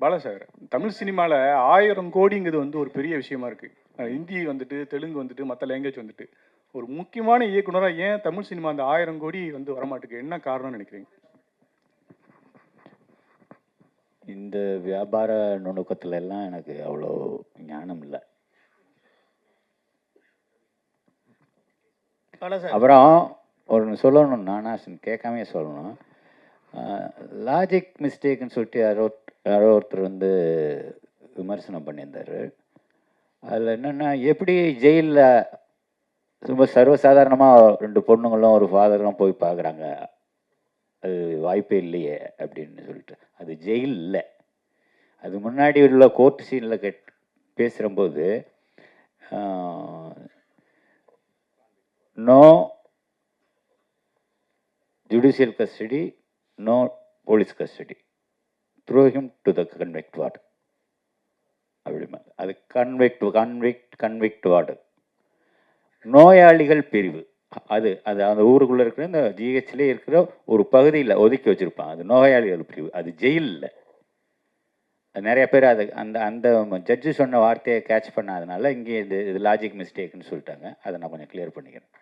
Bala sir, Tamil சினிமாவில் 1000 கோடிங்கிறது வந்து ஒரு பெரிய விஷயமா இருக்கு. ஹிந்தி வந்துட்டு, தெலுங்கு வந்துட்டு, மற்ற லாங்குவேஜ் வந்துட்டு, ஒரு முக்கியமான இயக்குனராக ஏன் தமிழ் சினிமா அந்த 1000 கோடி வந்து வரமாட்டுக்கு என்ன காரணம்னு நினைக்கிறீங்க? இந்த வியாபார நுணுக்கத்துல எல்லாம் எனக்கு அவ்வளோ ஞானம் இல்லை. அப்புறம் ஒன்று சொல்லணும், நானாசன் கேட்காமே சொல்லணும். லாஜிக் மிஸ்டேக்குன்னு சொல்லிட்டு யாரோ ஒருத்தர் வந்து விமர்சனம் பண்ணியிருந்தார். அதில் என்னென்னா, எப்படி ஜெயிலில் ரொம்ப சர்வசாதாரணமாக 2 பொண்ணுங்களும் ஒரு ஃபாதரும் போய் பார்க்குறாங்க, அது வாய்ப்பே இல்லையே அப்படின்னு சொல்லிட்டு. அது ஜெயில் இல்லை. அது முன்னாடி உள்ள கோர்ட் சீனில் பேசுகிறம்போது no judicial custody, no police custody. Throw him to the convict ward. அப்படிமா அது கன்விக்ட் வார்டு. நோயாளிகள் பிரிவு அது அது அந்த ஊருக்குள்ளே இருக்கிற இந்த ஜிஹெச்லேயே இருக்கிற ஒரு பகுதியில் ஒதுக்கி வச்சுருப்பான். அது நோயாளிகள் பிரிவு, அது ஜெயில் இல்லை. நிறைய பேர் அது அந்த அந்த ஜட்ஜு சொன்ன வார்த்தையை கேட்ச் பண்ணாதனால இங்கே இது லாஜிக் மிஸ்டேக்குன்னு சொல்லிட்டாங்க. அதை நான் கொஞ்சம் கிளியர் பண்ணிக்கிறேன்.